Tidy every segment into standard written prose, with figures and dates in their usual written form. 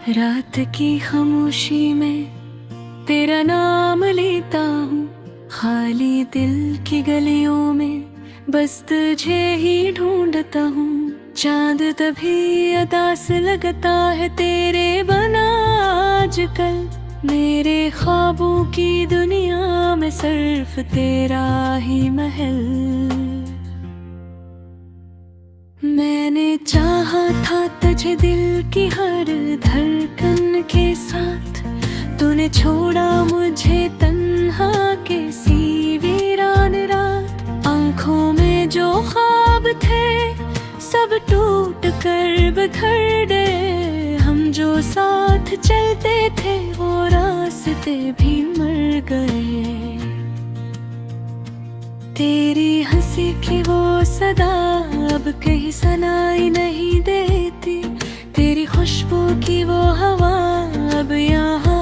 रात की खामोशी में तेरा नाम लेता हूँ, खाली दिल की गलियों में बस तुझे ही ढूंढता हूँ। चांद तभी अदास लगता है तेरे बना आजकल, मेरे ख्वाबों की दुनिया में सिर्फ तेरा ही महल। मैंने चाहा था तुझे दिल की हर धड़कन के साथ, तूने छोड़ा मुझे तन्हा कैसी वीरान रात। आंखों में जो ख्वाब थे सब टूट कर बिखर गए, हम जो साथ चलते थे वो रास्ते भी मर गए। तेरी हंसी की वो सदा अब कहीं सुनाई नहीं देती, तेरी खुशबू की वो हवा अब यहाँ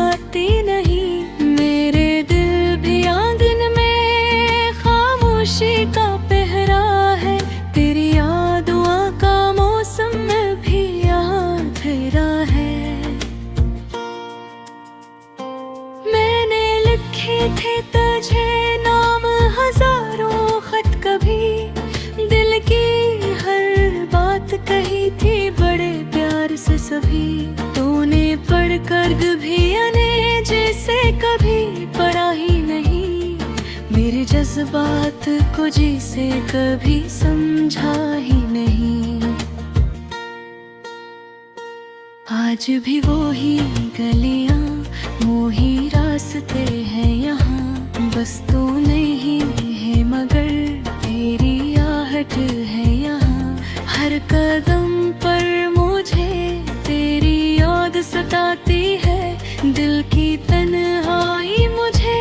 आती नहीं। मेरे दिल भी आंगन में खामोशी का पहरा है, तेरी यादों का मौसम में भी यहाँ ठहरा है। मैंने लिखे थे तुझे नाम हजारों खत, कभी दिल की हर बात कही थी बड़े प्यार से सभी। तूने पढ़कर भी आने जैसे कभी पढ़ा ही नहीं, मेरे जज्बात को जिसे कभी समझा ही नहीं। आज भी वो ही गलियां वो ही रास्ते हैं यहाँ, बस तू नहीं है मगर तेरी आहट है यहाँ। हर कदम पर मुझे तेरी याद सताती है, दिल की तन्हाई मुझे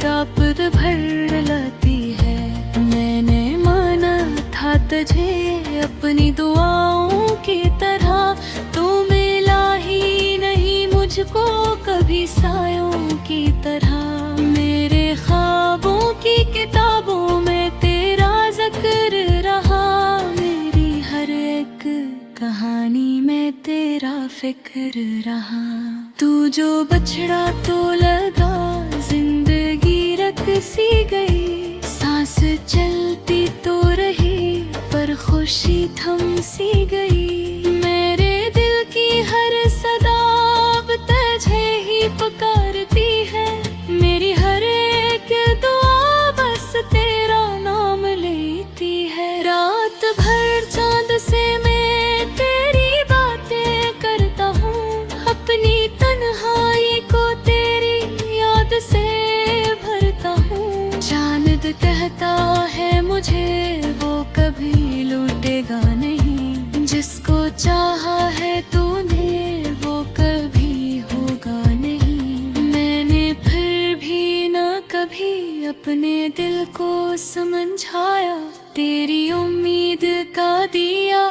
रात भर लाती है। मैंने माना था तुझे अपनी दुआओं की तरह, तू मिला ही नहीं मुझको कभी सायों की तरह। मेरे ख्वाबों की किताबों में तेरा जिक्र रहा, मेरी हर एक कहानी में तेरा फिक्र रहा। तू जो बछड़ा तो लगा जिंदगी रख सी गई, सांस चलती तो रही पर खुशी थम सी गई। मेरे दिल की हर सदा अब तुझे ही पुकारती है, मेरी हर एक दुआ बस तेरा नाम लेती है। रात भर चांद से मैं तेरी बातें करता हूँ, अपनी तन्हाई को तेरी याद से भरता हूँ। चांद कहता है मुझे वो कभी लौटेगा नहीं, जिसको चाहा है तूने वो कभी होगा नहीं। मैंने फिर भी न कभी अपने दिल को समझाया, तेरी उम्मीद का दिया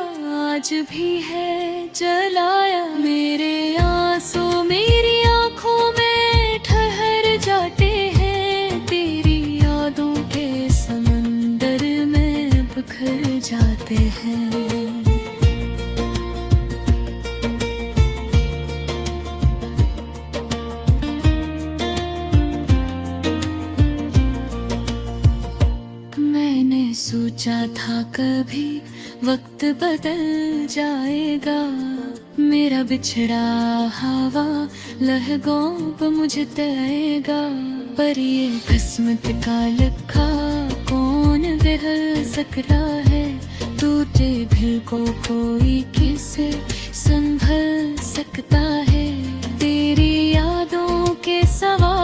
आज भी है जलाया। मेरे आंसू मेरी आंखों में ठहर जाते हैं, तेरी यादों के समंदर में बिखर जाते हैं। मैंने सोचा था कभी वक्त बदल जाएगा, मेरा बिछड़ा हवा लहगों पे मुझे तैगा। पर ये किस्मत का लिखा कौन बदल सकता है, टूटे दिल को कोई कैसे संभल सकता है। तेरी यादों के सिवा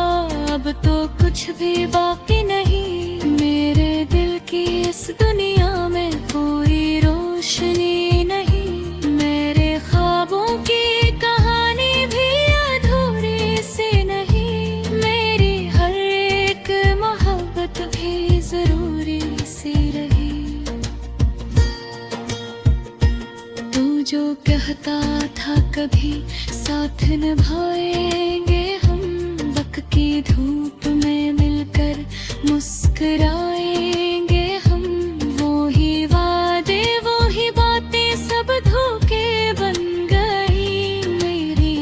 अब तो कुछ भी बाकी नहीं, मेरे दिल की इस दुनिया में कोई रोशनी नहीं। मेरे ख्वाबों की कहानी भी अधूरी सी नहीं, मेरी हर एक मोहब्बत भी जरूरी सी रही। तू जो कहता था कभी साथ निभाएंगे हम, वक्त की धूप में मिलकर मुस्कुराएंगे हम। वो ही वादे वो ही बातें सब धोखे बन गई, मेरी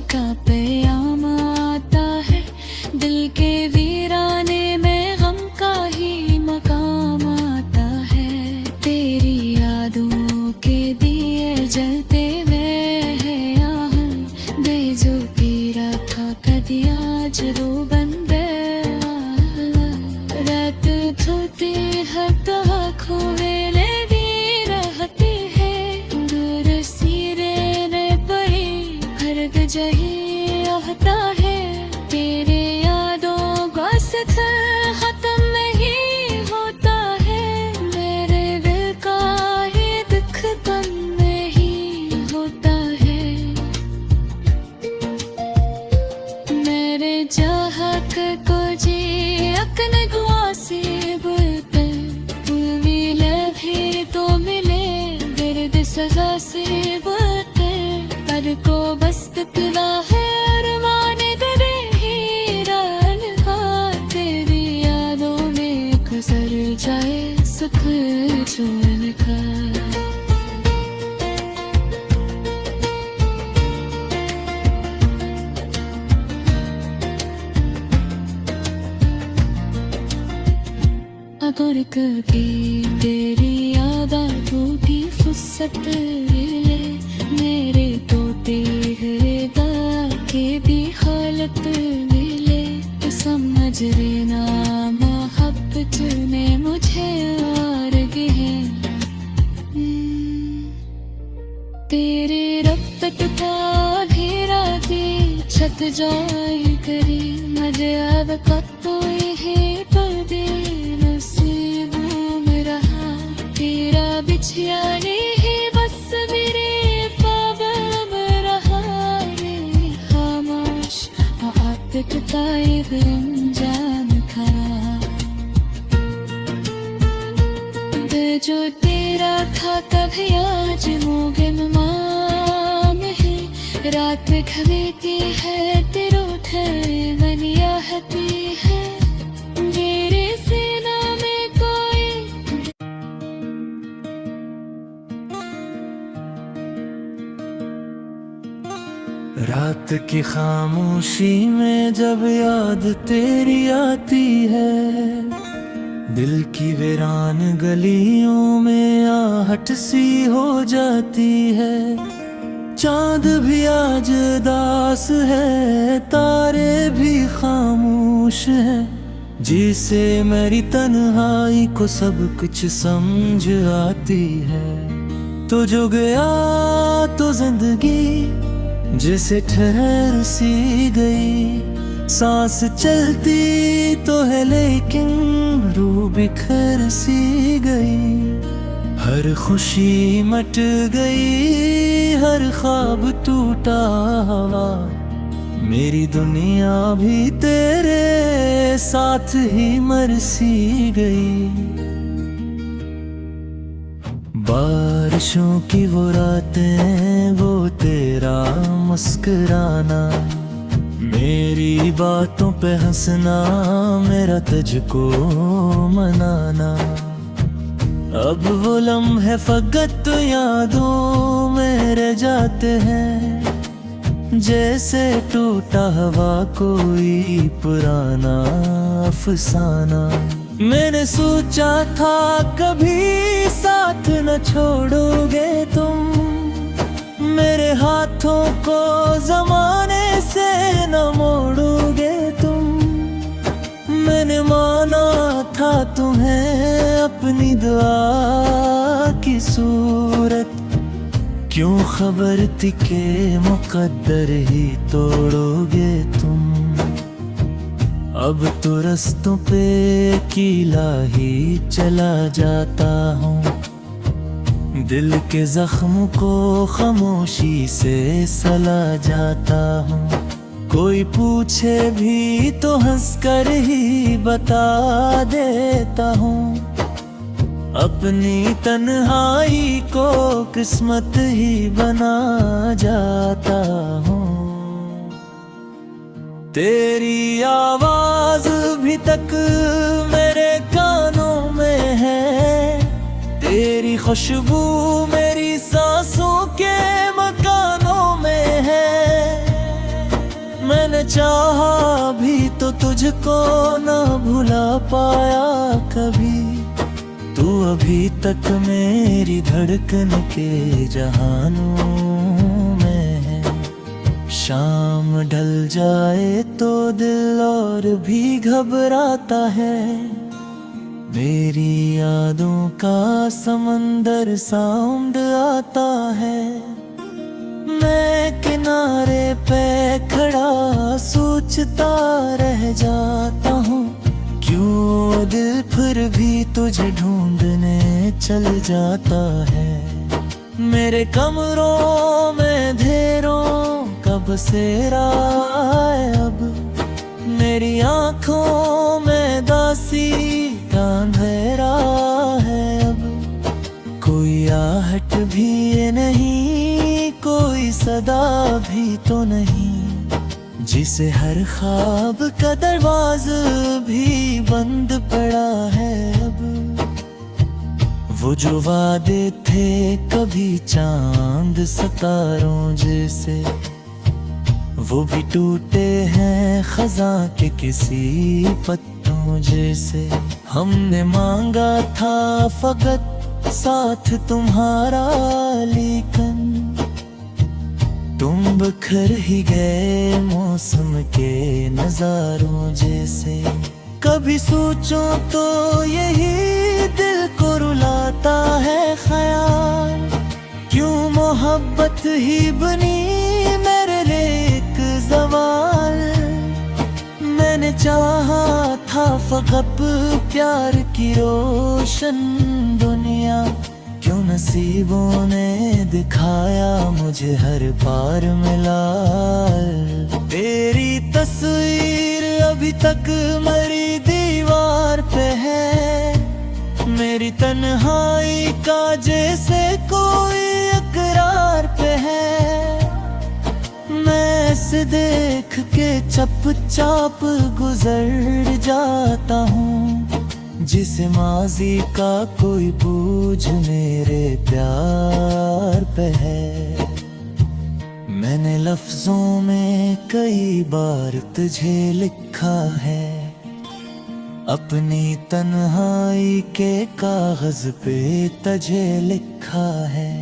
का पैगाम आता है, दिल के वीराने में गम का ही मकाम आता है। तेरी यादों के दिए जलते हुए है आहन, दे जो पी रखा कदी आज रो बंदे। रात धोती हर आँखों में ले भी रहती है, दूर सिरे ने पड़ी हर जही आता है। तेरे यादों का सफर खत्म नहीं होता है, मेरे दिल का ये दुख कम नहीं होता है। मेरे चाहत को जी अकन गुआ से बोलते, मिले भी तो मिले दर्द सजा से बोलते। पर को बस तुला है अरमान दरे हीरान का, तेरी यादों में गुजर जाए सुख चुन का। अगर कभी तेरी यादों की फुर्सत ले, मेरे तो तेरे के भी हालत मिले, तो समझ लेना मोहब्बत ने मुझे और है। तेरे रब्बत का भी राती छत जाए करी, मुझे अब कब तो ये पर्दे नसीबों में रहा। तेरा बिछिया नहीं बस मेरे ख्वाब में रहा, रे खामोश मोहब्बत का एक रमजान खरा। जो तेरा था कभी आज मोगन माम है, रात खवेती है तेरो थे बनिया हती है। मेरे सीना में कोई रात की खामोशी में जब याद तेरी आती है, दिल की वीरान गलियों में आहट सी हो जाती है। चांद भी आज दास है, तारे भी खामोश है, जिसे मेरी तन्हाई को सब कुछ समझ आती है। तो जो गया तो जिंदगी जिसे ठहर सी गई, सांस चलती तो है लेकिन रूह बिखर सी गई। हर खुशी मट गई, हर ख्वाब टूटा हुआ, मेरी दुनिया भी तेरे साथ ही मर सी गई। बारिशों की वो रातें, वो तेरा मुस्कुराना, मेरी बातों पे हंसना, मेरा तुझको मनाना। अब वो लम्हे फकत यादों में रह जाते हैं, जैसे टूटा हुआ कोई पुराना अफसाना। मैंने सोचा था कभी साथ न छोड़ोगे तुम, मेरे हाथों को जमाने से न मोड़ोगे तुम। मैंने माना था तुम्हें अपनी दुआ की सूरत, क्यों खबर थी के मुकद्दर ही तोड़ोगे तुम। अब तो रस्तों पे अकेला ही चला जाता हूँ, दिल के जख्म को खामोशी से सला जाता हूँ। कोई पूछे भी तो हंसकर ही बता देता हूँ, अपनी तन्हाई को किस्मत ही बना जाता हूँ। तेरी आवाज भी तक मेरे कानों में है, तेरी खुशबू मेरी सांसों के मकानों में है। भी तो तुझको ना भुला पाया कभी। तू अभी तक मेरी धड़कन के जहानों में है। शाम ढल जाए तो दिल और भी घबराता है। मेरी यादों का समंदर साउंड आता है। मैं किनारे पे खड़ा सोचता रह जाता हूँ, क्यों दिल फिर भी तुझे ढूंढने चल जाता है। मेरे कमरों में अंधेरों का बसेरा है अब। मेरी आंखों में दासी का अंधेरा है अब। कोई आहट भी ये नहीं, कोई सदा भी तो नहीं, जिसे हर ख्वाब का दरवाज़ा भी बंद पड़ा है अब। वो जो वादे थे कभी चांद सितारों जैसे, वो भी टूटे हैं खज़ां के किसी पत्तों जैसे। हमने मांगा था फकत साथ तुम्हारा, लेकिन तुम बिखर ही गए मौसम के नजारों जैसे। कभी सोचो तो यही दिल को रुलाता है ख्याल, क्यों मोहब्बत ही बनी मेरे लिए एक ज़वाल। मैंने चाहा था फकत प्यार की रोशन दुनिया, क्यों नसीबों ने दिखाया मुझे हर पार मिला। तेरी तस्वीर अभी तक मेरी दीवार पे है। मेरी तन्हाई का जैसे कोई इकरार पे है। मैं इसे देख के चुपचाप गुजर जाता हूँ, जिसे माजी का कोई बोझ मेरे प्यार पे है। मैंने लफ्जों में कई बार तुझे लिखा है, अपनी तन्हाई के कागज पे तुझे लिखा है।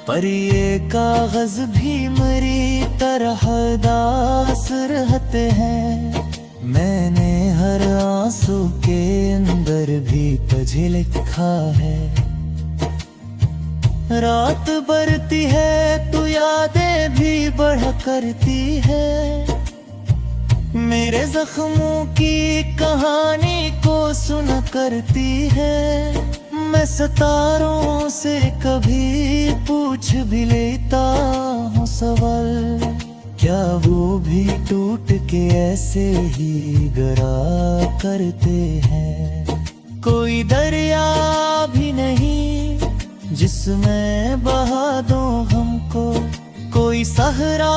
पर ये कागज भी मेरी तरह दास रहते हैं। मैंने हर आंसू के अंदर भी तुझे लिखा है। रात बढ़ती है तो यादें भी बढ़ा करती है। मेरे जख्मों की कहानी को सुना करती है। मैं सितारों से कभी पूछ भी लेता हूँ सवाल, क्या वो भी टूट के ऐसे ही गिरा करते हैं। कोई दरिया भी नहीं जिसमें बहा दो हमको, कोई सहरा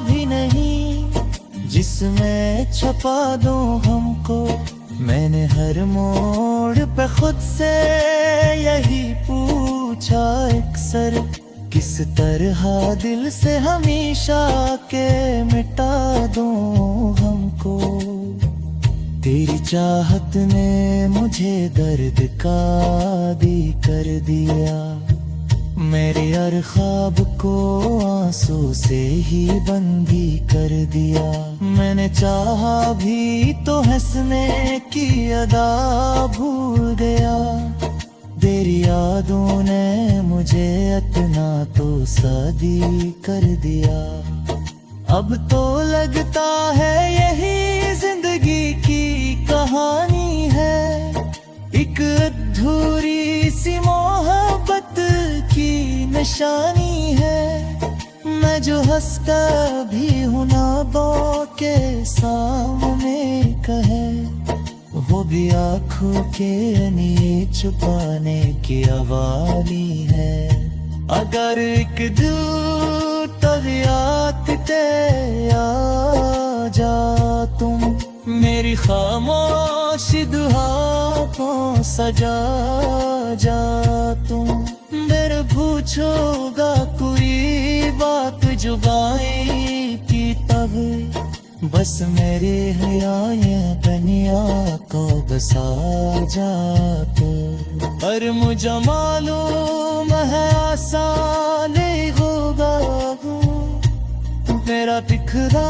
भी नहीं जिसमें छुपा दो हमको। मैंने हर मोड़ पे खुद से यही पूछा अक्सर, किस तरह दिल से हमेशा के मिटा दूं हमको। तेरी चाहत ने मुझे दर्द का आदी कर दिया। मेरे हर ख्वाब को आंसू से ही बंदी कर दिया। मैंने चाहा भी तो हंसने की अदा भूल गया। तेरी यादों ने मुझे इतना तो शादी कर दिया। अब तो लगता है यही जिंदगी की कहानी है, एक अधूरी सी मोहब्बत की निशानी है। मैं जो हंसता भी हूँ नाबों के सामने कहे, वो भी आँखों के अनिए छुपाने की आवाज़ी है। अगर एक दिल तवियात ते आ जा तुम, मेरी खामोशी दुआ को सजा जा तुम। मेरे पूछोगा कोई बात जुबाई की तब, बस मेरी हयाएं बनिया को बसा जा तू। पर मुझे मालूम है आसान नहीं होगा, मेरा बिखरा